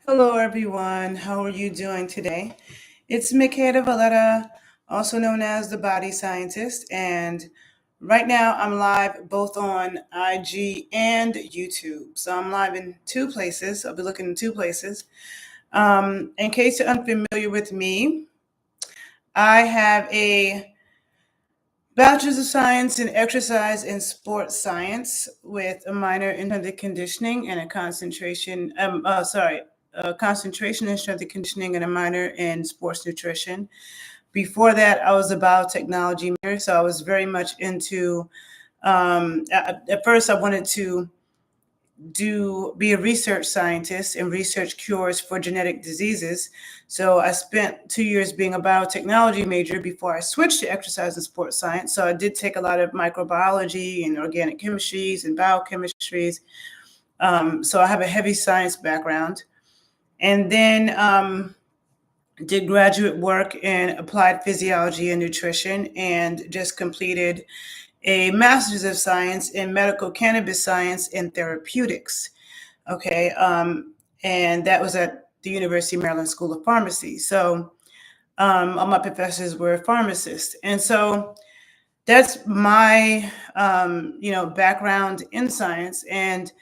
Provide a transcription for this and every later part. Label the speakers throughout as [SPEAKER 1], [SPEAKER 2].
[SPEAKER 1] Hello, everyone. How are you doing today? It's Mikhaila Valletta, also known as the Body Scientist, and right now I'm live both on IG and YouTube. So I'm live in two places. I'll be looking in two places. In case you're unfamiliar with me, I have a Bachelor's of Science in Exercise and Sports Science with a minor in strength and conditioning and a concentration in strength and conditioning and a minor in sports nutrition. Before that, I was a biotechnology major, so I was very much into. At first, I wanted to be a research scientist and research cures for genetic diseases. So I spent 2 years being a biotechnology major before I switched to exercise and sports science. So I did take a lot of microbiology and organic chemistries and biochemistries. So I have a heavy science background. And then did graduate work in applied physiology and nutrition and just completed a master's of science in medical cannabis science and therapeutics. Okay. And that was at the University of Maryland School of Pharmacy. So all my professors were pharmacists. And so that's my, background in science. And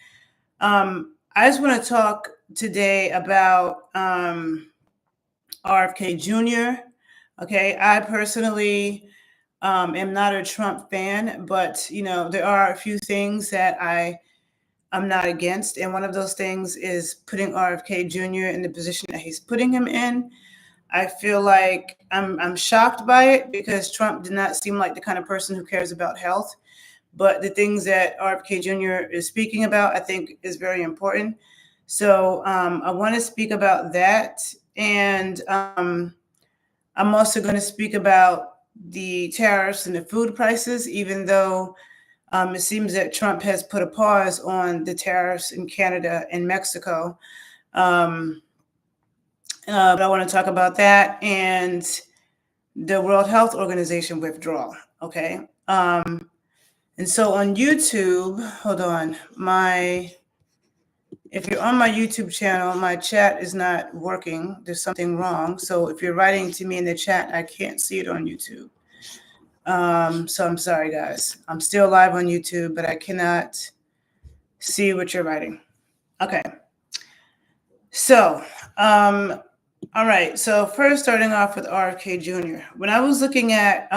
[SPEAKER 1] I just want to talk today about RFK Jr. Okay. I personally am not a Trump fan, but there are a few things that I'm not against, and one of those things is putting RFK Jr. in the position that he's putting him in. I feel like I'm shocked by it because Trump did not seem like the kind of person who cares about health. But the things that RFK Jr. is speaking about, I think, is very important. So I want to speak about that, and I'm also going to speak about the tariffs and the food prices, even though it seems that Trump has put a pause on the tariffs in Canada and Mexico. But I want to talk about that and the World Health Organization withdrawal. Okay. And so on YouTube, hold on, if you're on my YouTube channel, my chat is not working. There's something wrong. So if you're writing to me in the chat, I can't see it on YouTube. So I'm sorry, guys. I'm still live on YouTube, but I cannot see what you're writing. Okay. So, all right. So first, starting off with RFK Jr. When I was looking at,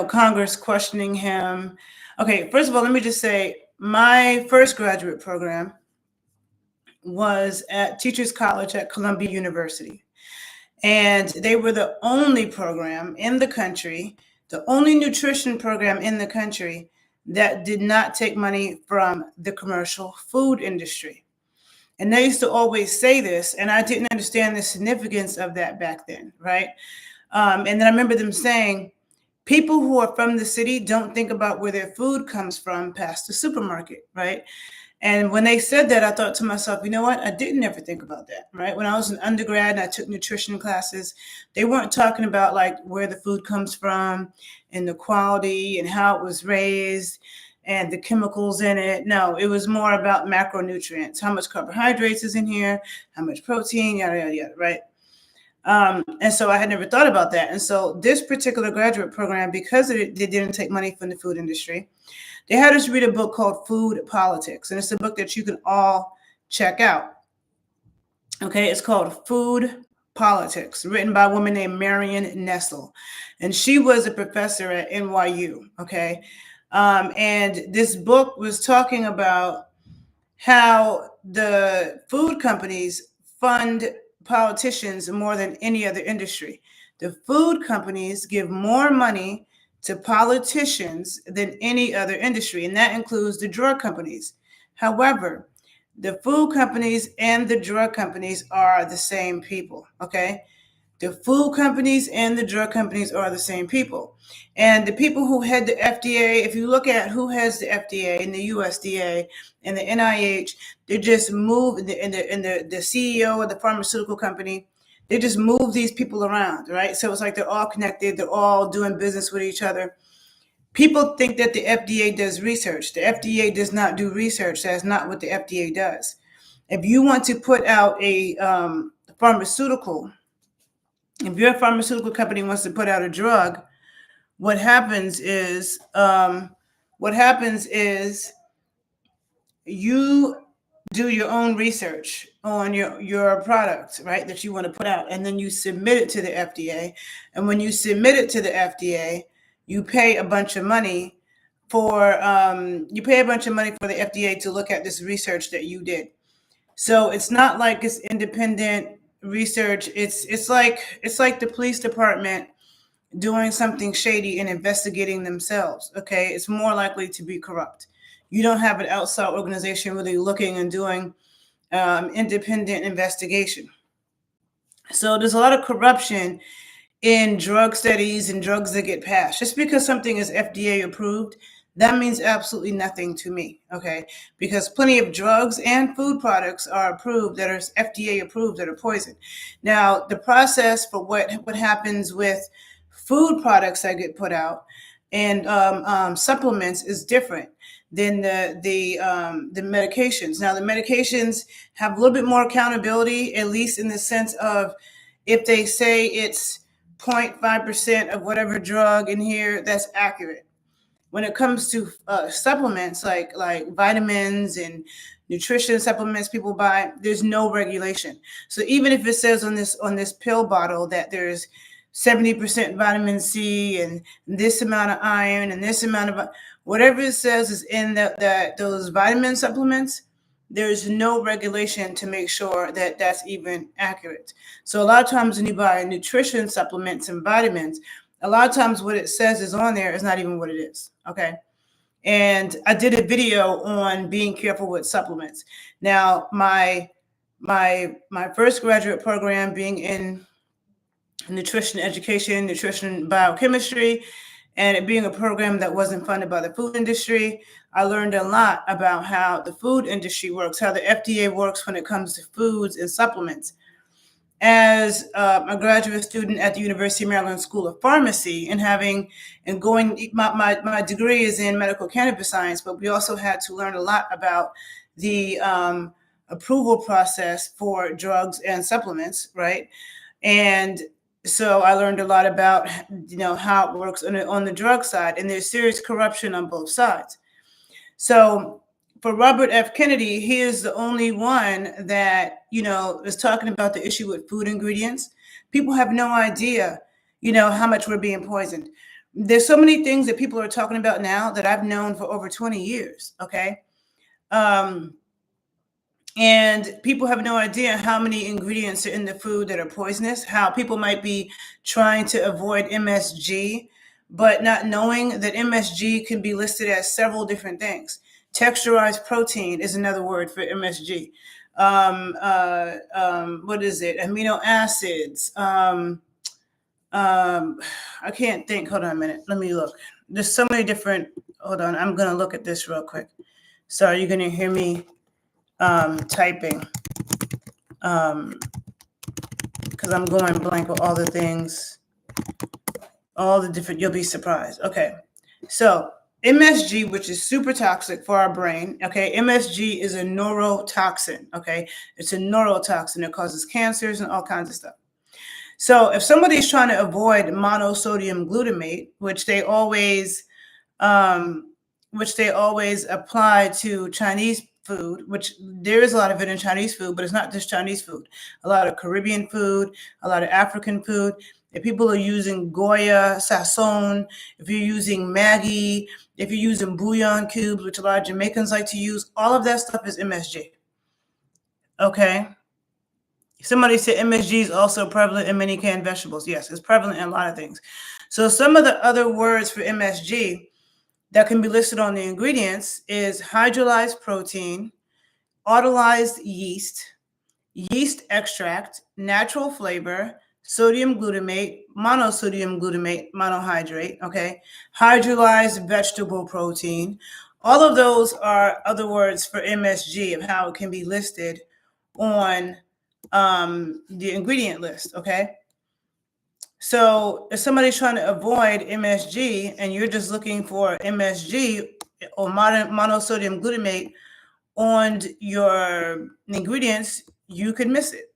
[SPEAKER 1] Congress questioning him. Okay. First of all, let me just say my first graduate program was at Teachers College at Columbia University. And they were the only program in the country, the only nutrition program in the country that did not take money from the commercial food industry. And they used to always say this, and I didn't understand the significance of that back then, right? And then I remember them saying, people who are from the city don't think about where their food comes from past the supermarket, right? And when they said that, I thought to myself, you know what? I didn't ever think about that, right? When I was an undergrad and I took nutrition classes, they weren't talking about like where the food comes from and the quality and how it was raised and the chemicals in it. No, it was more about macronutrients, how much carbohydrates is in here, how much protein, yada, yada, yada, right? And so I had never thought about that. And so this particular graduate program, because they didn't take money from the food industry, they had us read a book called Food Politics. And it's a book that you can all check out. Okay, it's called Food Politics, written by a woman named Marion Nestle. And she was a professor at NYU. Okay. And this book was talking about how the food companies fund politicians more than any other industry. The food companies give more money to politicians than any other industry, and that includes the drug companies. However, the food companies and the drug companies are the same people, okay? The food companies and the drug companies are the same people. And the people who head the FDA, if you look at who has the FDA and the USDA and the NIH, they just move, and the CEO of the pharmaceutical company, they just move these people around, right? So it's like they're all connected. They're all doing business with each other. People think that the FDA does research. The FDA does not do research. That's not what the FDA does. If you want to put out a pharmaceutical, if your pharmaceutical company wants to put out a drug, what happens is you do your own research on your product, right, that you want to put out, and then you submit it to the FDA. And when you submit it to the FDA, you pay a bunch of money for the FDA to look at this research that you did. So it's not like it's independent research. It's like the police department doing something shady and investigating themselves. Okay, it's more likely to be corrupt. You don't have an outside organization really looking and doing independent investigation. So there's a lot of corruption in drug studies and drugs that get passed. Just because something is FDA approved, that means absolutely nothing to me, okay? Because plenty of drugs and food products are approved that are FDA approved that are poison. Now, the process for what happens with food products that get put out and supplements is different than the medications. Now, the medications have a little bit more accountability, at least in the sense of if they say it's 0.5% of whatever drug in here, that's accurate. When it comes to supplements like vitamins and nutrition supplements people buy, there's no regulation. So even if it says on this pill bottle that there's 70% vitamin C and this amount of iron and this amount of whatever it says is in those vitamin supplements, there's no regulation to make sure that that's even accurate. So a lot of times when you buy nutrition supplements and vitamins, a lot of times what it says is on there is not even what it is, okay? And I did a video on being careful with supplements. Now, my first graduate program being in nutrition education, nutrition biochemistry, and it being a program that wasn't funded by the food industry, I learned a lot about how the food industry works, how the FDA works when it comes to foods and supplements. As a graduate student at the University of Maryland School of Pharmacy my degree is in medical cannabis science, but we also had to learn a lot about the approval process for drugs and supplements, right? And so I learned a lot about, how it works on the drug side, and there's serious corruption on both sides. So for Robert F. Kennedy, he is the only one that, is talking about the issue with food ingredients. People have no idea, how much we're being poisoned. There's so many things that people are talking about now that I've known for over 20 years, okay? And people have no idea how many ingredients are in the food that are poisonous, how people might be trying to avoid MSG, but not knowing that MSG can be listed as several different things. Texturized protein is another word for MSG. What is it? Amino acids. I can't think. Hold on a minute. Let me look. There's so many different. Hold on. I'm going to look at this real quick. Sorry, you're going to hear me typing because I'm going blank with all the things, all the different, you'll be surprised. Okay. So MSG, which is super toxic for our brain. Okay. MSG is a neurotoxin. Okay. It's a neurotoxin. It causes cancers and all kinds of stuff. So if somebody's trying to avoid monosodium glutamate, which they always apply to Chinese food, which there is a lot of it in Chinese food, but it's not just Chinese food. A lot of Caribbean food, a lot of African food. If people are using Goya, Sazon, if you're using Maggi, if you're using bouillon cubes, which a lot of Jamaicans like to use, all of that stuff is MSG. Okay. Somebody said MSG is also prevalent in many canned vegetables. Yes, it's prevalent in a lot of things. So some of the other words for MSG that can be listed on the ingredients is hydrolyzed protein, autolyzed yeast, yeast extract, natural flavor, sodium glutamate, monosodium glutamate, monohydrate, okay? Hydrolyzed vegetable protein. All of those are other words for MSG of how it can be listed on the ingredient list, okay? So if somebody's trying to avoid MSG and you're just looking for MSG or monosodium glutamate on your ingredients, you could miss it.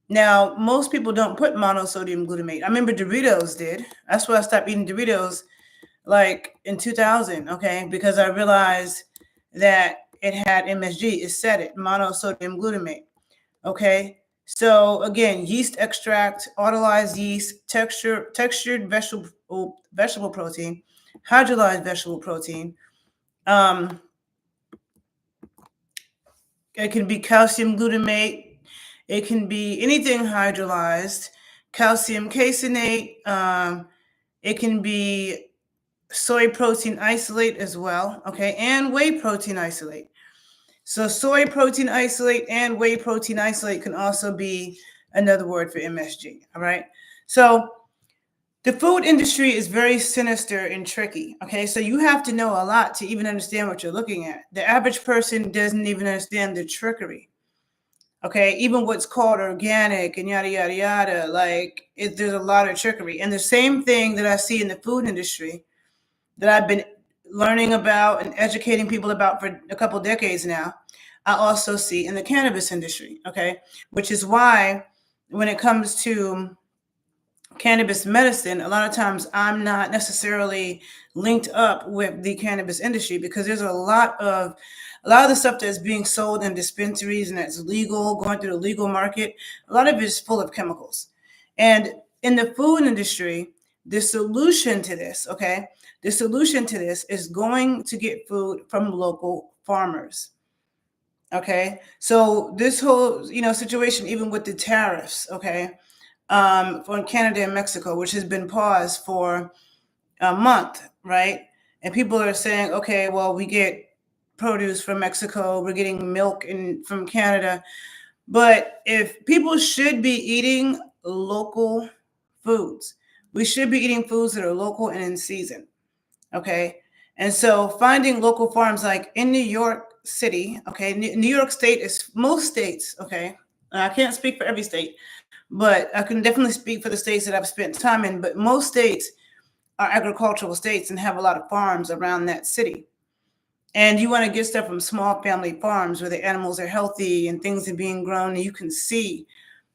[SPEAKER 1] Now, most people don't put monosodium glutamate. I remember Doritos did. That's why I stopped eating Doritos like in 2000, okay? Because I realized that it had MSG. It said it, monosodium glutamate, okay? So again, yeast extract, autolyzed yeast, textured vegetable protein, hydrolyzed vegetable protein. It can be calcium glutamate. It can be anything hydrolyzed, calcium caseinate. It can be soy protein isolate as well, okay, and whey protein isolate. So soy protein isolate and whey protein isolate can also be another word for MSG, all right? So the food industry is very sinister and tricky, okay? So you have to know a lot to even understand what you're looking at. The average person doesn't even understand the trickery, okay? Even what's called organic and yada, yada, yada, like there's a lot of trickery. And the same thing that I see in the food industry that I've been learning about and educating people about for a couple decades now, I also see in the cannabis industry, okay? Which is why when it comes to cannabis medicine, a lot of times I'm not necessarily linked up with the cannabis industry because there's a lot of the stuff that's being sold in dispensaries and that's legal, going through the legal market, a lot of it is full of chemicals. And in the food industry, the solution to this, okay, the solution to this is going to get food from local farmers. Okay, so this whole situation, even with the tariffs, okay, for Canada and Mexico, which has been paused for a month, right? And people are saying, okay, well, we get produce from Mexico, we're getting milk from Canada, but if people should be eating local foods, we should be eating foods that are local and in season. Okay. And so finding local farms like in New York City, okay, New York State is most states, okay. I can't speak for every state, but I can definitely speak for the states that I've spent time in. But most states are agricultural states and have a lot of farms around that city. And you want to get stuff from small family farms where the animals are healthy and things are being grown and you can see,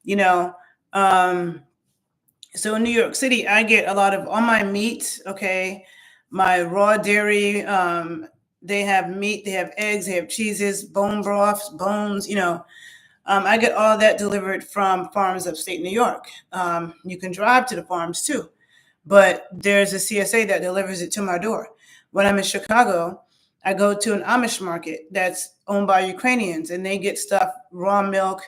[SPEAKER 1] you know. So in New York City, I get a lot of all my meat, okay, my raw dairy. They have meat, they have eggs, they have cheeses, bone broths, bones, I get all that delivered from farms upstate New York. You can drive to the farms too, but there's a CSA that delivers it to my door. When I'm in Chicago, I go to an Amish market that's owned by Ukrainians, and they get stuff, raw milk,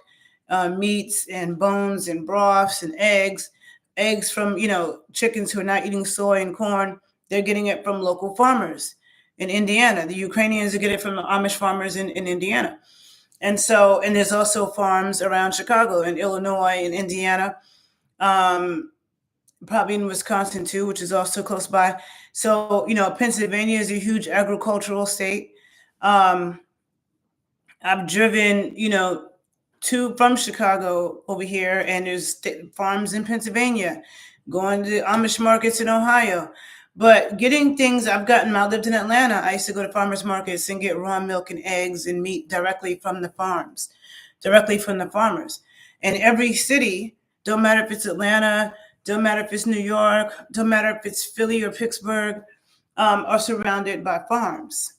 [SPEAKER 1] meats and bones and broths and eggs from, chickens who are not eating soy and corn. They're getting it from local farmers in Indiana. The Ukrainians are getting it from the Amish farmers in Indiana. And so, and there's also farms around Chicago and Illinois and Indiana, probably in Wisconsin too, which is also close by. So, Pennsylvania is a huge agricultural state. I've driven, from Chicago over here, and there's farms in Pennsylvania, going to the Amish markets in Ohio. But getting things, I lived in Atlanta. I used to go to farmers markets and get raw milk and eggs and meat directly from the farms, directly from the farmers. And every city, don't matter if it's Atlanta, don't matter if it's New York, don't matter if it's Philly or Pittsburgh, are surrounded by farms.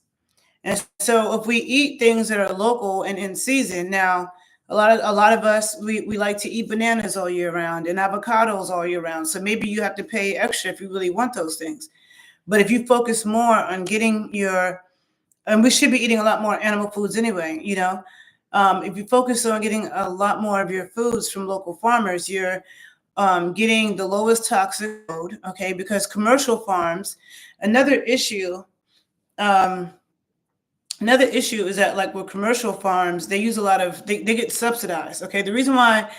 [SPEAKER 1] And so if we eat things that are local and in season, now a lot of us, we like to eat bananas all year round and avocados all year round. So maybe you have to pay extra if you really want those things. But if you focus more on getting and we should be eating a lot more animal foods anyway, if you focus on getting a lot more of your foods from local farmers, you're getting the lowest toxic load, okay? Because commercial farms, another issue is that, like, with commercial farms, they use a lot of, they get subsidized, okay? The reason why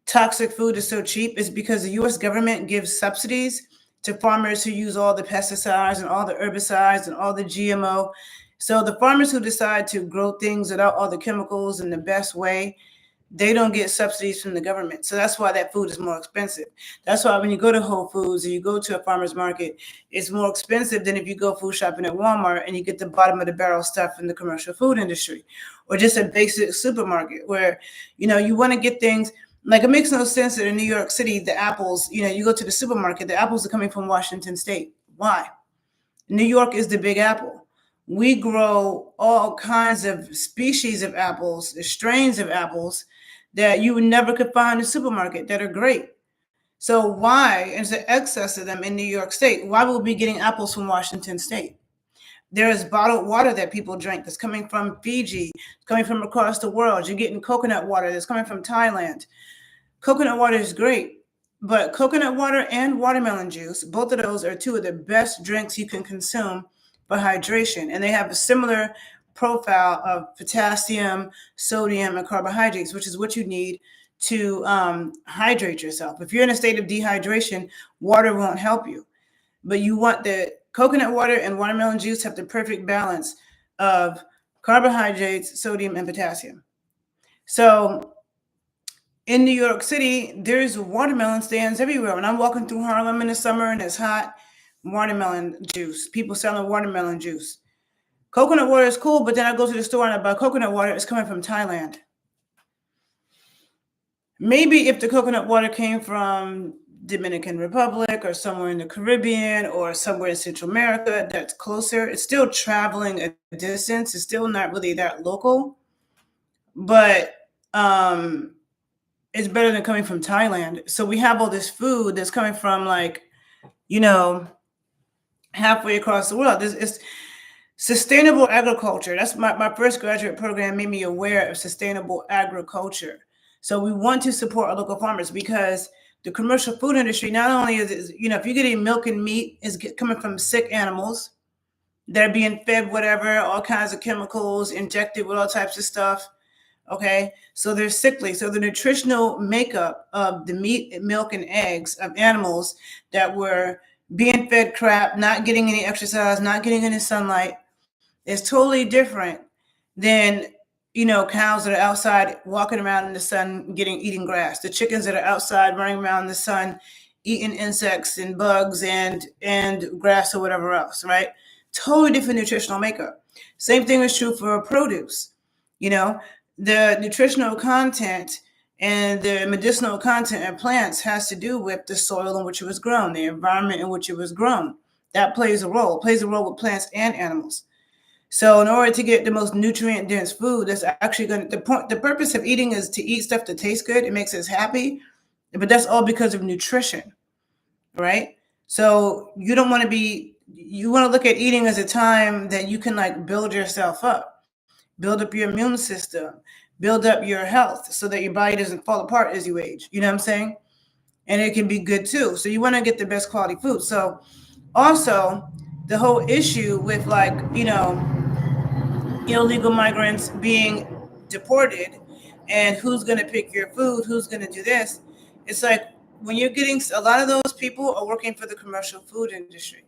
[SPEAKER 1] toxic food is so cheap is because the U.S. government gives subsidies to farmers who use all the pesticides and all the herbicides and all the GMO. So the farmers who decide to grow things without all the chemicals in the best way, they don't get subsidies from the government. So that's why that food is more expensive. That's why when you go to Whole Foods or you go to a farmer's market, it's more expensive than if you go food shopping at Walmart and you get the bottom of the barrel stuff in the commercial food industry, or just a basic supermarket where, you want to get things. Like, it makes no sense that in New York City, the apples, you go to the supermarket, the apples are coming from Washington State. Why? New York is the Big Apple. We grow all kinds of species of apples, strains of apples that you never could find in the supermarket that are great. So why is there excess of them in New York State? Why would we be getting apples from Washington State? There is bottled water that people drink that's coming from Fiji, coming from across the world. You're getting coconut water that's coming from Thailand. Coconut water is great, but coconut water and watermelon juice, both of those are two of the best drinks you can consume for hydration. And they have a similar profile of potassium, sodium, and carbohydrates, which is what you need to hydrate yourself. If you're in a state of dehydration, water won't help you. But you want the coconut water and watermelon juice have the perfect balance of carbohydrates, sodium, and potassium. So in New York City, there's watermelon stands everywhere. When I'm walking through Harlem in the summer and it's hot, watermelon juice, people selling watermelon juice. Coconut water is cool, but then I go to the store and I buy coconut water. It's coming from Thailand. Maybe if the coconut water came from Dominican Republic or somewhere in the Caribbean or somewhere in Central America that's closer, it's still traveling a distance. It's still not really that local, but it's better than coming from Thailand. So we have all this food that's coming from halfway across the world. It's sustainable agriculture. That's my first graduate program made me aware of sustainable agriculture. So we want to support our local farmers because the commercial food industry, not only is it, if you're getting milk and meat, is coming from sick animals that are being fed whatever, all kinds of chemicals, injected with all types of stuff. Okay, so they're sickly. So the nutritional makeup of the meat, milk, and eggs of animals that were being fed crap, not getting any exercise, not getting any sunlight, is totally different than cows that are outside walking around in the sun eating grass. The chickens that are outside running around in the sun eating insects and bugs and grass or whatever else, right? Totally different nutritional makeup. Same thing is true for produce. The nutritional content and the medicinal content of plants has to do with the soil in which it was grown, the environment in which it was grown. That plays a role. It plays a role with plants and animals. So in order to get the most nutrient-dense food, that's actually going to, the purpose of eating is to eat stuff that tastes good. It makes us happy, but that's all because of nutrition, right? So you want to look at eating as a time that you can build yourself up, build up your immune system, build up your health so that your body doesn't fall apart as you age. You know what I'm saying? And it can be good too. So you want to get the best quality food. So also the whole issue with illegal migrants being deported and who's going to pick your food, who's going to do this. It's like when you're getting, a lot of those people are working for the commercial food industry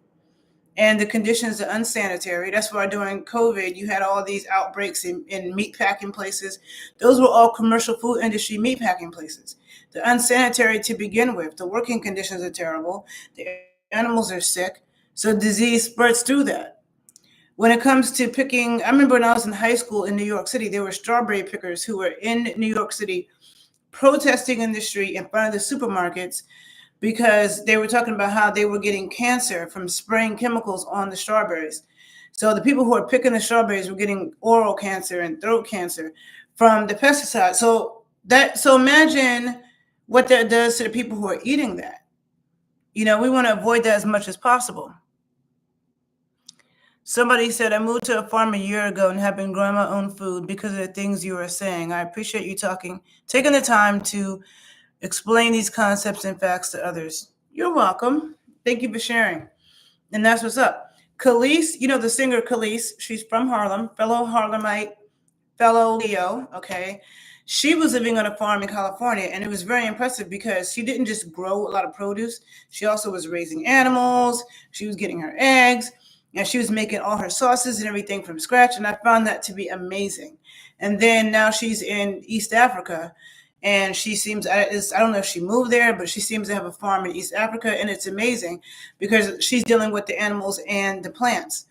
[SPEAKER 1] and the conditions are unsanitary. That's why during COVID, you had all these outbreaks in meat packing places. Those were all commercial food industry meat packing places. They're unsanitary to begin with. The working conditions are terrible. The animals are sick. So disease spreads through that. When it comes to picking, I remember when I was in high school in New York City, there were strawberry pickers who were in New York City protesting in the street in front of the supermarkets because they were talking about how they were getting cancer from spraying chemicals on the strawberries. So the people who are picking the strawberries were getting oral cancer and throat cancer from the pesticide. So imagine what that does to the people who are eating that. We want to avoid that as much as possible. Somebody said, I moved to a farm a year ago and have been growing my own food because of the things you were saying. I appreciate you taking the time to explain these concepts and facts to others. You're welcome. Thank you for sharing. And that's what's up. Khalees, the singer Khalees, she's from Harlem, fellow Harlemite, fellow Leo, okay? She was living on a farm in California, and it was very impressive because she didn't just grow a lot of produce. She also was raising animals. She was getting her eggs. And she was making all her sauces and everything from scratch. And I found that to be amazing. And then now she's in East Africa. And she seems, I don't know if she moved there, but she seems to have a farm in East Africa. And it's amazing because she's dealing with the animals and the plants.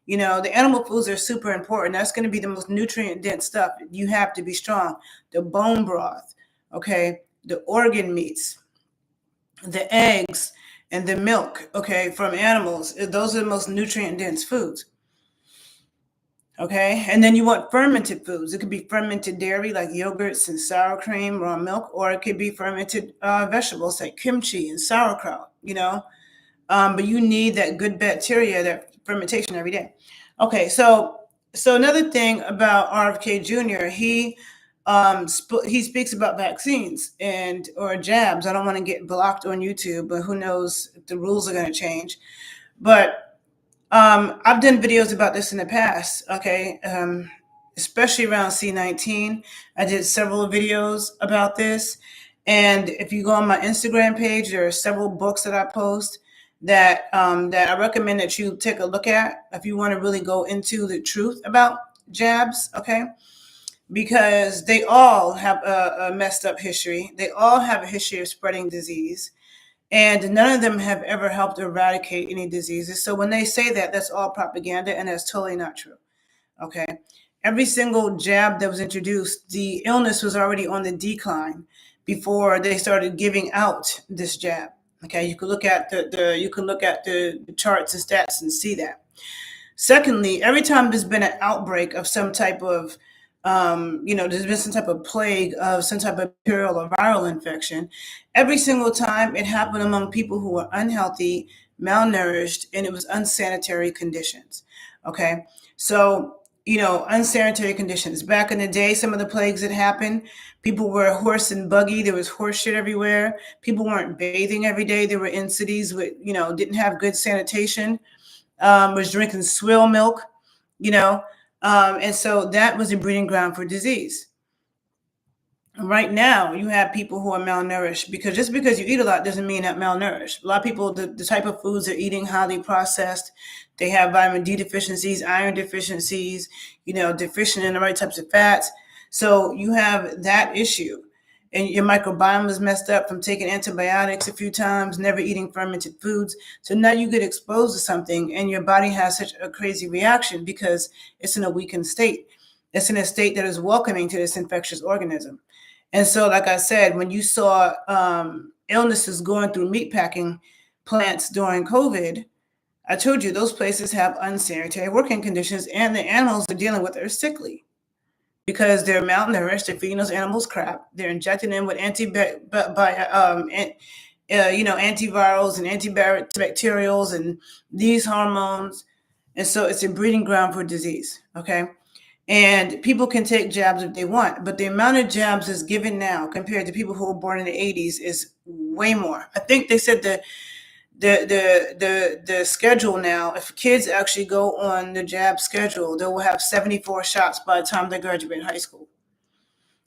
[SPEAKER 1] You know, the animal foods are super important. That's going to be the most nutrient dense stuff. You have to be strong. The bone broth, okay, the organ meats, the eggs, and the milk, okay, from animals. Those are the most nutrient dense foods. Okay, and then you want fermented foods. It could be fermented dairy like yogurts and sour cream, raw milk, or it could be fermented vegetables like kimchi and sauerkraut, you know. But you need that good bacteria, that fermentation every day. Okay, so another thing about RFK Jr., he speaks about vaccines and or jabs. I don't want to get blocked on YouTube, but who knows if the rules are going to change. But I've done videos about this in the past, okay? Especially around C19. I did several videos about this. And if you go on my Instagram page, there are several books that I post that I recommend that you take a look at if you want to really go into the truth about jabs, okay? Because they all have a messed up history. They all have a history of spreading disease. And none of them have ever helped eradicate any diseases. So when they say that, that's all propaganda, and that's totally not true. Okay. Every single jab that was introduced, the illness was already on the decline before they started giving out this jab. Okay. You can look at the charts and stats and see that. Secondly, every time there's been an outbreak of some type of there's been some type of plague of some type of bacterial or viral infection. Every single time it happened among people who were unhealthy, malnourished, and it was unsanitary conditions. Okay. So, unsanitary conditions. Back in the day, some of the plagues that happened, people were horse and buggy. There was horse shit everywhere. People weren't bathing every day. They were in cities with, didn't have good sanitation, was drinking swill milk, and so that was a breeding ground for disease. Right now, you have people who are malnourished because just because you eat a lot doesn't mean that malnourished. A lot of people, the type of foods they're eating, highly processed. They have vitamin D deficiencies, iron deficiencies, deficient in the right types of fats. So you have that issue. And your microbiome is messed up from taking antibiotics a few times, never eating fermented foods. So now you get exposed to something and your body has such a crazy reaction because it's in a weakened state. It's in a state that is welcoming to this infectious organism. And so, like I said, when you saw illnesses going through meatpacking plants during COVID, I told you those places have unsanitary working conditions and the animals they're dealing with are sickly because they're malnourished. They're feeding those animals crap. They're injecting them with antivirals and antibacterials and these hormones. And so it's a breeding ground for disease, okay? And people can take jabs if they want, but the amount of jabs that's given now compared to people who were born in the 80s is way more. I think they said the schedule now, if kids actually go on the jab schedule, they will have 74 shots by the time they graduate high school.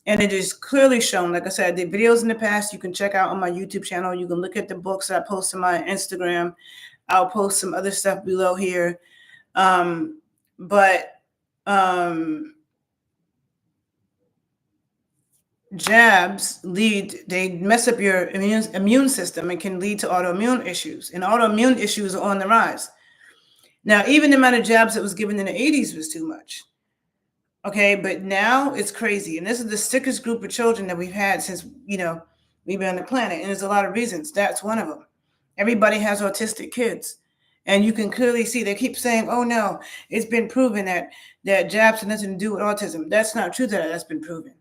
[SPEAKER 1] And it is clearly shown, like I said, I did videos in the past you can check out on my YouTube channel. You can look at the books I post on my Instagram. I'll post some other stuff below here. Jabs they mess up your immune system and can lead to autoimmune issues. And autoimmune issues are on the rise. Now, even the amount of jabs that was given in the 80s was too much. Okay, but now it's crazy. And this is the sickest group of children that we've had since, we've been on the planet. And there's a lot of reasons. That's one of them. Everybody has autistic kids. And you can clearly see they keep saying, oh, no, it's been proven that jabs have nothing to do with autism. That's not true that that's been proven.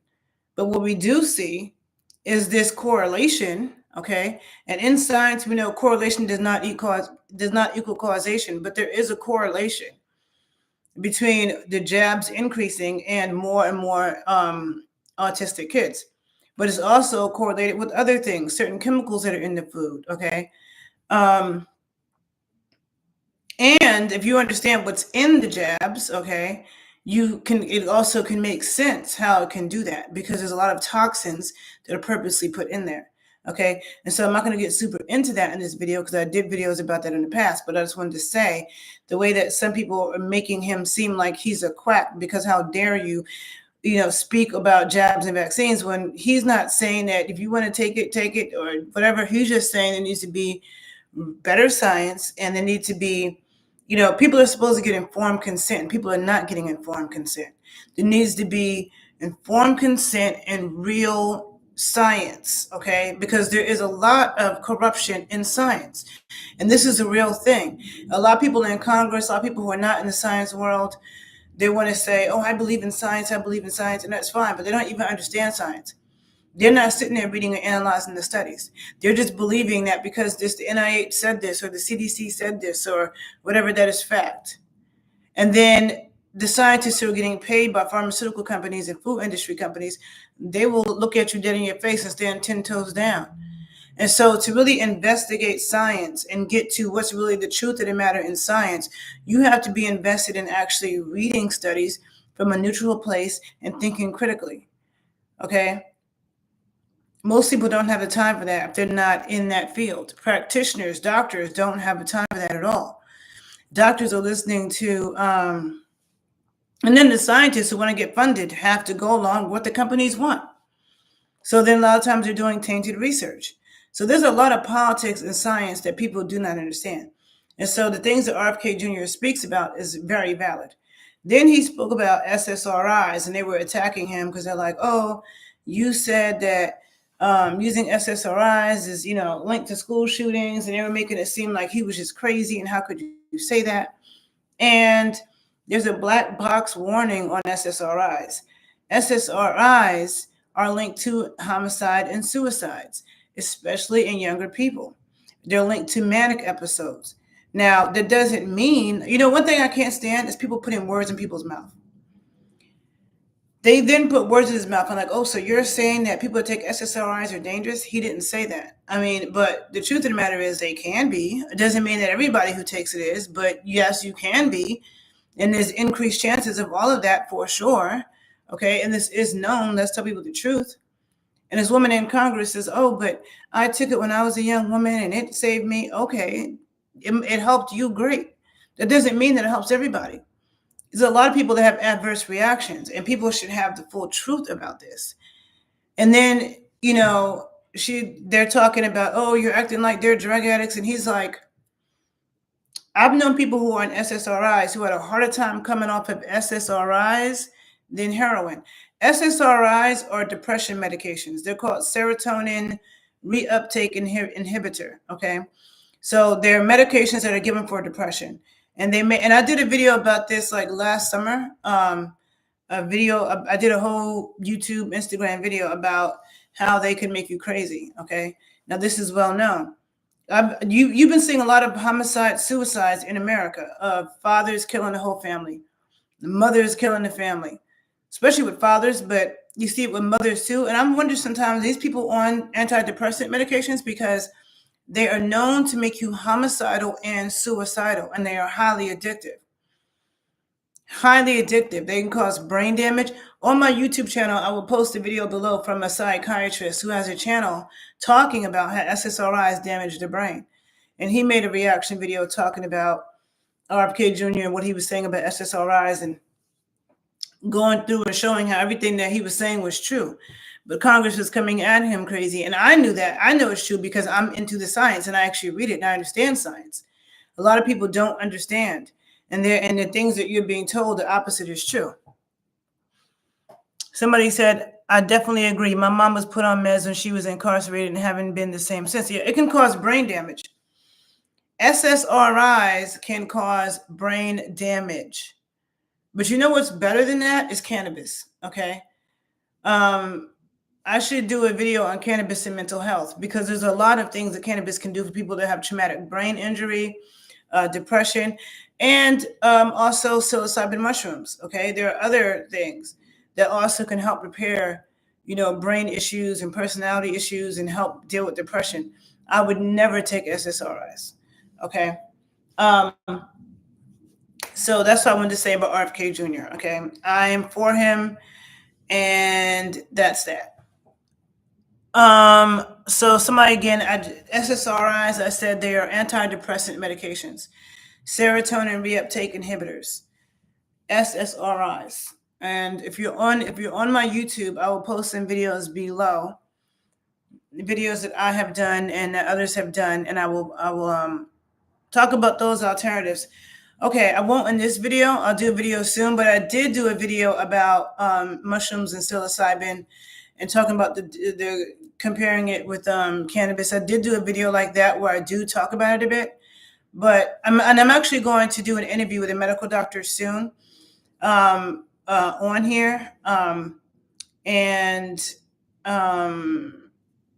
[SPEAKER 1] But what we do see is this correlation, okay? And in science, we know correlation does not equal causation, but there is a correlation between the jabs increasing and more autistic kids. But it's also correlated with other things, certain chemicals that are in the food, okay? And if you understand what's in the jabs, okay, it also can make sense how it can do that because there's a lot of toxins that are purposely put in there. Okay. And so I'm not going to get super into that in this video because I did videos about that in the past, but I just wanted to say the way that some people are making him seem like he's a quack because how dare you, speak about jabs and vaccines when he's not saying that if you want to take it or whatever. He's just saying there needs to be better science and there needs to be, people are supposed to get informed consent. People are not getting informed consent. There needs to be informed consent and real science, okay? Because there is a lot of corruption in science. And this is a real thing. A lot of people in Congress, a lot of people who are not in the science world, they want to say, oh, I believe in science, and that's fine, but they don't even understand science. They're not sitting there reading and analyzing the studies. They're just believing that because the NIH said this or the CDC said this or whatever, that is fact. And then the scientists who are getting paid by pharmaceutical companies and food industry companies, they will look at you dead in your face and stand 10 toes down. And so to really investigate science and get to what's really the truth of the matter in science, you have to be invested in actually reading studies from a neutral place and thinking critically. Okay? Most people don't have the time for that if they're not in that field. Practitioners, doctors don't have the time for that at all. Doctors are listening to, and then the scientists who want to get funded have to go along with what the companies want. So then a lot of times they're doing tainted research. So there's a lot of politics in science that people do not understand. And so the things that RFK Jr. speaks about is very valid. Then he spoke about SSRIs and they were attacking him because they're like, oh, you said that using SSRIs is, linked to school shootings, and they were making it seem like he was just crazy. And how could you say that? And there's a black box warning on SSRIs. SSRIs are linked to homicide and suicides, especially in younger people. They're linked to manic episodes. Now, that doesn't mean, one thing I can't stand is people putting words in people's mouth. They then put words in his mouth. I'm like, oh, so you're saying that people that take SSRIs are dangerous? He didn't say that. I mean, but the truth of the matter is they can be. It doesn't mean that everybody who takes it is, but yes, you can be. And there's increased chances of all of that for sure. Okay. And this is known. Let's tell people the truth. And this woman in Congress says, oh, but I took it when I was a young woman and it saved me. Okay. It helped you. Great. That doesn't mean that it helps everybody. There's a lot of people that have adverse reactions, and people should have the full truth about this. And then, they're talking about, oh, you're acting like they're drug addicts. And he's like, I've known people who are on SSRIs who had a harder time coming off of SSRIs than heroin. SSRIs are depression medications. They're called serotonin reuptake inhibitor. Okay. So they're medications that are given for depression. And I did a video about this like last summer. I did a whole YouTube, Instagram video about how they can make you crazy. Okay. Now this is well known. You've been seeing a lot of homicide, suicides in America, fathers killing the whole family, mothers killing the family, especially with fathers, but you see it with mothers too. And I'm wondering sometimes these people on antidepressant medications, because they are known to make you homicidal and suicidal, and they are highly addictive. Highly addictive. They can cause brain damage. On my YouTube channel, I will post a video below from a psychiatrist who has a channel talking about how SSRIs damage the brain. And he made a reaction video talking about RFK Jr. and what he was saying about SSRIs and going through and showing how everything that he was saying was true. But Congress was coming at him crazy. And I knew that. I know it's true because I'm into the science and I actually read it and I understand science. A lot of people don't understand. And the things that you're being told, the opposite is true. Somebody said, I definitely agree. My mom was put on meds when she was incarcerated and haven't been the same since. Yeah, it can cause brain damage. SSRIs can cause brain damage. But you know what's better than that is cannabis, okay? I should do a video on cannabis and mental health because there's a lot of things that cannabis can do for people that have traumatic brain injury, depression, and also psilocybin mushrooms, okay? There are other things that also can help repair, brain issues and personality issues and help deal with depression. I would never take SSRIs, okay? So that's what I wanted to say about RFK Jr., okay? I am for him, and that's that. So somebody again, SSRIs, I said they are antidepressant medications, serotonin reuptake inhibitors, SSRIs. And if you're on my YouTube, I will post some videos below, the videos that I have done and that others have done, and I will talk about those alternatives. Okay, I won't in this video. I'll do a video soon, but I did do a video about mushrooms and psilocybin, and talking about the comparing it with cannabis. I did do a video like that where I do talk about it a bit, but I'm actually going to do an interview with a medical doctor soon on here. And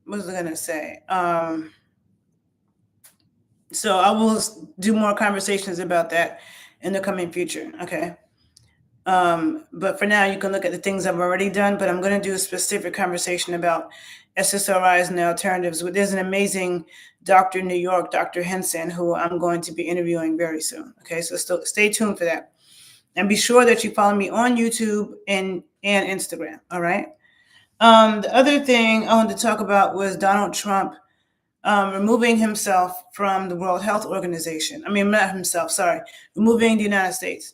[SPEAKER 1] what was I gonna say? So I will do more conversations about that in the coming future. Okay. But for now, you can look at the things I've already done, but I'm going to do a specific conversation about SSRIs and the alternatives. There's an amazing doctor in New York, Dr. Henson, who I'm going to be interviewing very soon. Okay, so stay tuned for that. And be sure that you follow me on YouTube and Instagram. All right. The other thing I wanted to talk about was Donald Trump removing himself from the World Health Organization. I mean, not himself, sorry, removing the United States.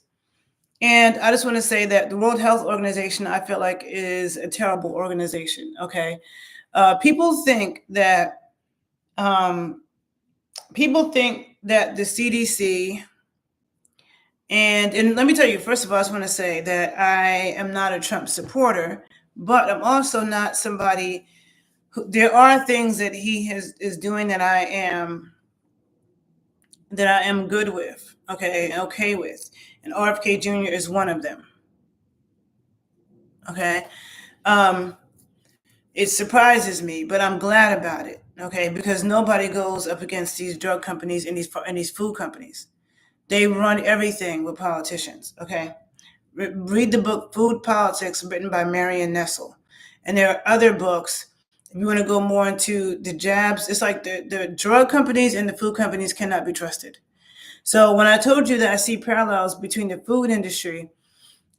[SPEAKER 1] And I just want to say that the World Health Organization, I feel like, is a terrible organization. Okay, people think that the CDC and let me tell you, first of all, I just want to say that I am not a Trump supporter, but I'm also not somebody who, there are things that he is doing that I am good with, okay with. And RFK Jr. is one of them. Okay. It surprises me, but I'm glad about it. Okay, because nobody goes up against these drug companies and these food companies. They run everything with politicians. Okay. Read the book Food Politics, written by Marion Nestle. And there are other books. If you want to go more into the jabs, it's like the drug companies and the food companies cannot be trusted. So when I told you that I see parallels between the food industry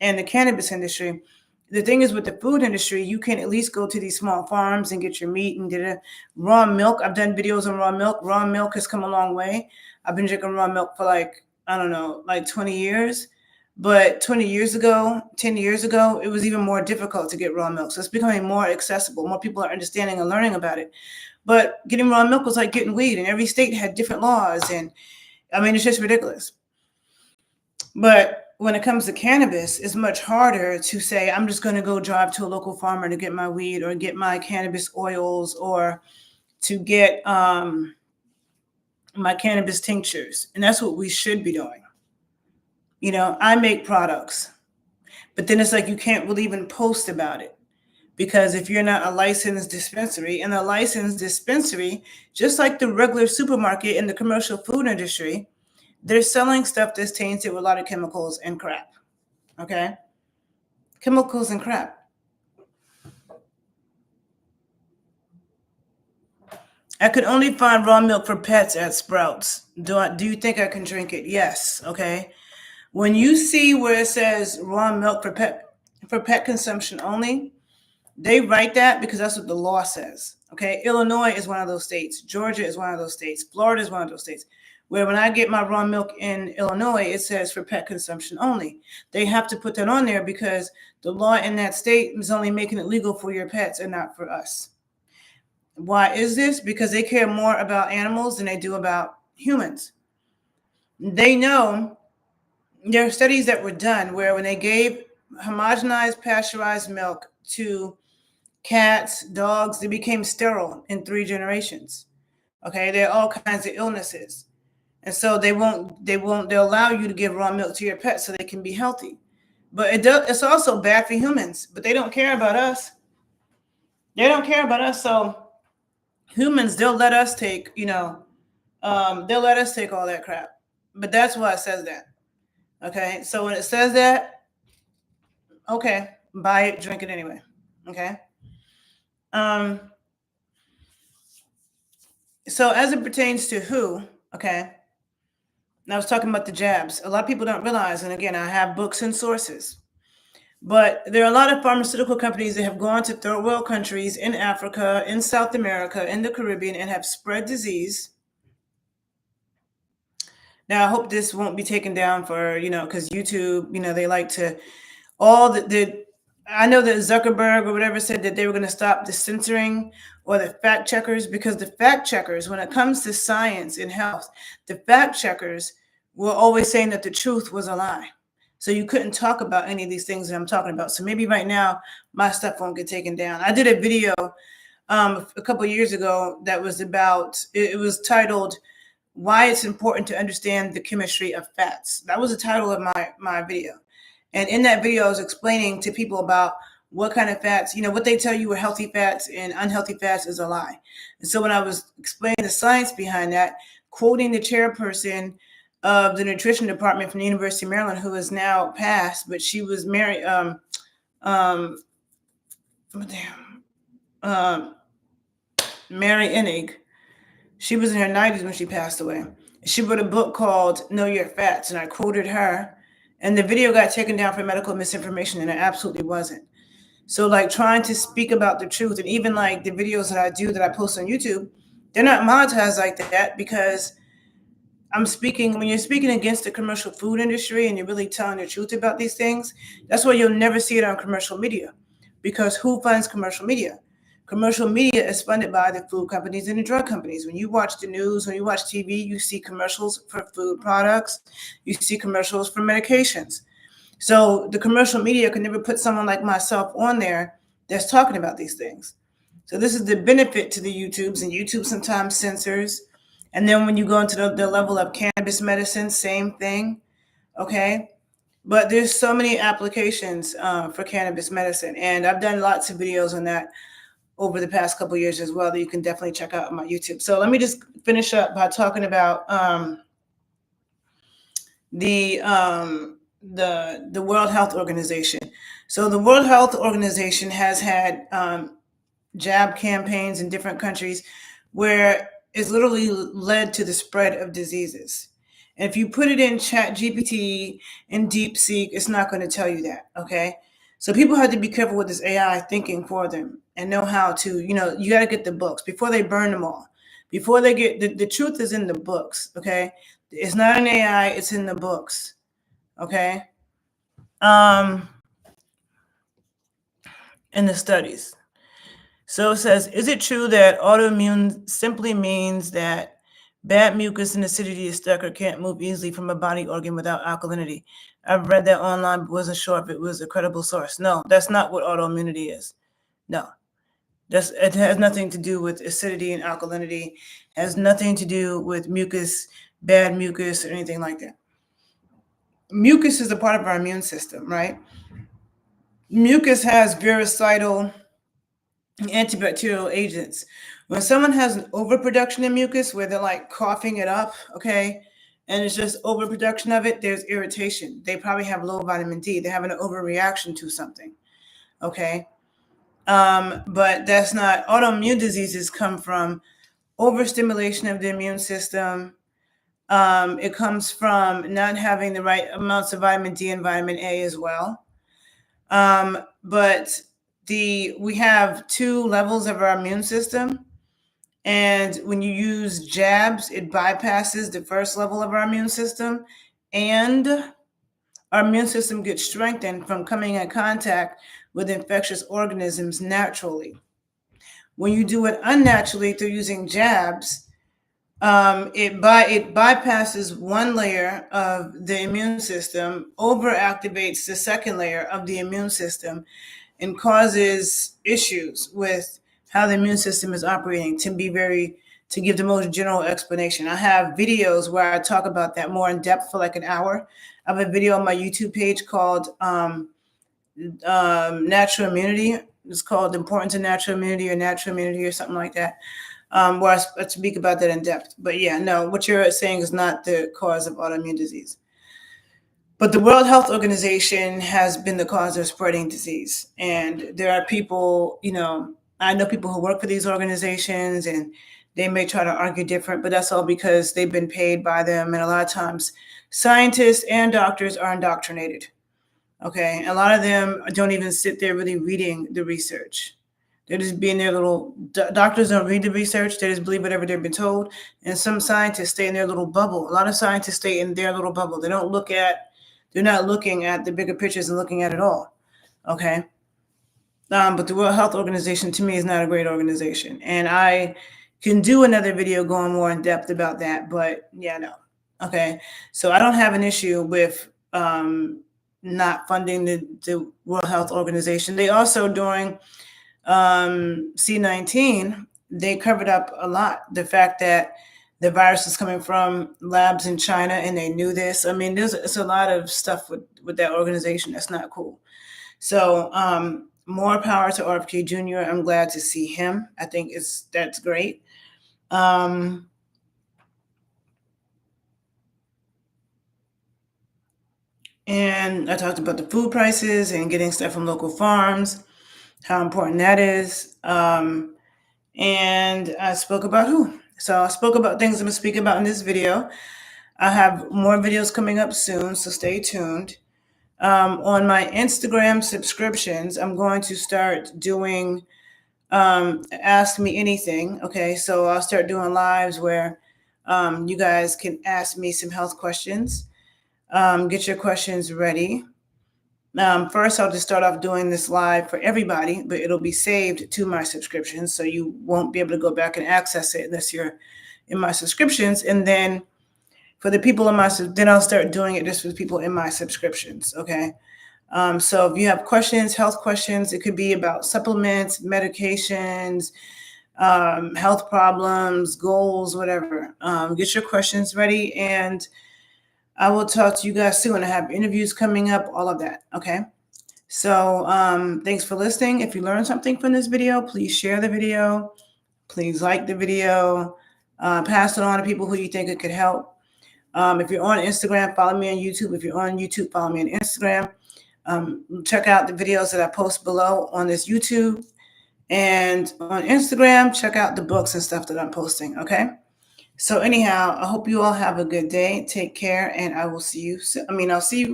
[SPEAKER 1] and the cannabis industry, the thing is with the food industry, you can at least go to these small farms and get your meat and raw milk. I've done videos on raw milk. Raw milk has come a long way. I've been drinking raw milk for like 20 years. But 20 years ago, 10 years ago, it was even more difficult to get raw milk. So it's becoming more accessible. More people are understanding and learning about it. But getting raw milk was like getting weed, and every state had different laws. And I mean, it's just ridiculous. But when it comes to cannabis, it's much harder to say, I'm just going to go drive to a local farmer to get my weed or get my cannabis oils or to get my cannabis tinctures. And that's what we should be doing. I make products, but then it's like you can't really even post about it. Because if you're not a licensed dispensary, and a licensed dispensary, just like the regular supermarket in the commercial food industry, they're selling stuff that's tainted with a lot of chemicals and crap. Okay? Chemicals and crap. I could only find raw milk for pets at Sprouts. Do you think I can drink it? Yes. Okay. When you see where it says raw milk for pet consumption only, they write that because that's what the law says. Okay. Illinois is one of those states. Georgia is one of those states. Florida is one of those states. Where when I get my raw milk in Illinois, it says for pet consumption only. They have to put that on there because the law in that state is only making it legal for your pets and not for us. Why is this? Because they care more about animals than they do about humans. They know there are studies that were done where when they gave homogenized pasteurized milk to cats, dogs, they became sterile in 3 generations. Okay, there are all kinds of illnesses. And so they'll allow you to give raw milk to your pet so they can be healthy. But it's also bad for humans, but they don't care about us. They don't care about us. So humans, they'll let us take, they'll let us take all that crap. But that's why it says that. Okay, so when it says that, okay, buy it, drink it anyway. Okay. So as it pertains to WHO, okay, and I was talking about the jabs. A lot of people don't realize, and again, I have books and sources. But there are a lot of pharmaceutical companies that have gone to third world countries in Africa, in South America, in the Caribbean, and have spread disease. Now, I hope this won't be taken down for, because YouTube, they like to, I know that Zuckerberg or whatever said that they were going to stop the censoring or the fact checkers, because the fact checkers, when it comes to science and health, the fact checkers were always saying that the truth was a lie. So you couldn't talk about any of these things that I'm talking about. So maybe right now my stuff won't get taken down. I did a video a couple of years ago that was about, it was titled, "Why It's Important to Understand the Chemistry of Fats." That was the title of my video. And in that video, I was explaining to people about what kind of fats, what they tell you are healthy fats and unhealthy fats is a lie. And so when I was explaining the science behind that, quoting the chairperson of the nutrition department from the University of Maryland, who is now passed, but she was Mary Enig. She was in her 90s when she passed away. She wrote a book called Know Your Fats, and I quoted her. And the video got taken down for medical misinformation, and it absolutely wasn't. So, like, trying to speak about the truth, and even like the videos that I do that I post on YouTube, they're not monetized like that, because when you're speaking against the commercial food industry and you're really telling the truth about these things, that's why you'll never see it on commercial media. Because who funds commercial media? Commercial media is funded by the food companies and the drug companies. When you watch the news, when you watch TV, you see commercials for food products, you see commercials for medications. So the commercial media can never put someone like myself on there that's talking about these things. So this is the benefit to the YouTubes, and YouTube sometimes censors. And then when you go into the level of cannabis medicine, same thing. Okay. But there's so many applications for cannabis medicine. And I've done lots of videos on that over the past couple of years as well that you can definitely check out on my YouTube. So let me just finish up by talking about the World Health Organization. So the World Health Organization has had jab campaigns in different countries where it's literally led to the spread of diseases. And if you put it in ChatGPT and DeepSeek, it's not going to tell you that, okay? So people have to be careful with this AI thinking for them and know how to, you got to get the books before they burn them all. Before they get, the truth is in the books, okay? It's not an AI, it's in the books, okay? In the studies. So it says, is it true that autoimmune simply means that bad mucus and acidity is stuck or can't move easily from a body organ without alkalinity? I've read that online, but wasn't sure if it was a credible source. No, that's not what autoimmunity is. No, it has nothing to do with acidity and alkalinity. It has nothing to do with mucus, bad mucus, or anything like that. Mucus is a part of our immune system, right? Mucus has virucidal antibacterial agents. When someone has an overproduction of mucus, where they're like coughing it up, okay, and it's just overproduction of it, there's irritation. They probably have low vitamin D. They have an overreaction to something, okay? But that's not, autoimmune diseases come from overstimulation of the immune system. It comes from not having the right amounts of vitamin D and vitamin A as well. But we have two levels of our immune system. And when you use jabs, it bypasses the first level of our immune system. And our immune system gets strengthened from coming in contact with infectious organisms naturally. When you do it unnaturally through using jabs, it bypasses one layer of the immune system, overactivates the second layer of the immune system, and causes issues with how the immune system is operating. To give the most general explanation, I have videos where I talk about that more in depth for like an hour. I have a video on my YouTube page called Natural Immunity. It's called Importance of Natural Immunity or Natural Immunity or something like that, where I speak about that in depth. But yeah, no, what you're saying is not the cause of autoimmune disease. But the World Health Organization has been the cause of spreading disease. And there are people, I know people who work for these organizations, and they may try to argue different, but that's all because they've been paid by them. And a lot of times scientists and doctors are indoctrinated. Okay. A lot of them don't even sit there really reading the research. They're just being their little, doctors don't read the research. They just believe whatever they've been told. And some scientists stay in their little bubble. A lot of scientists stay in their little bubble. They're not looking at the bigger pictures and looking at it all. Okay. But the World Health Organization to me is not a great organization. And I can do another video going more in depth about that, but yeah, no. Okay. So I don't have an issue with not funding the World Health Organization. They also, during C-19, they covered up a lot. The fact that the virus is coming from labs in China and they knew this. I mean, it's a lot of stuff with that organization that's not cool. So more power to RFK Jr. I'm glad to see him. I think that's great. And I talked about the food prices and getting stuff from local farms, how important that is. And I spoke about who. So I spoke about things I'm going to speak about in this video. I have more videos coming up soon, so stay tuned. On my Instagram subscriptions, I'm going to start doing Ask Me Anything. Okay, so I'll start doing lives where you guys can ask me some health questions. Get your questions ready. First, I'll just start off doing this live for everybody, but it'll be saved to my subscriptions, so you won't be able to go back and access it unless you're in my subscriptions. And then for the people then I'll start doing it just for people in my subscriptions. Okay. So if you have questions, health questions, it could be about supplements, medications, health problems, goals, whatever. Get your questions ready, and I will talk to you guys soon. I have interviews coming up, all of that. Okay. So thanks for listening. If you learned something from this video, please share the video. Please like the video. Pass it on to people who you think it could help. If you're on Instagram, follow me on YouTube. If you're on YouTube, follow me on Instagram. Check out the videos that I post below on this YouTube. And on Instagram, check out the books and stuff that I'm posting. Okay. So anyhow, I hope you all have a good day. Take care, and I will see you soon.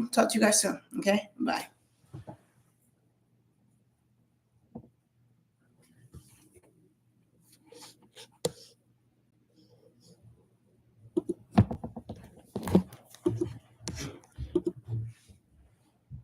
[SPEAKER 1] Talk to you guys soon. Okay. Bye.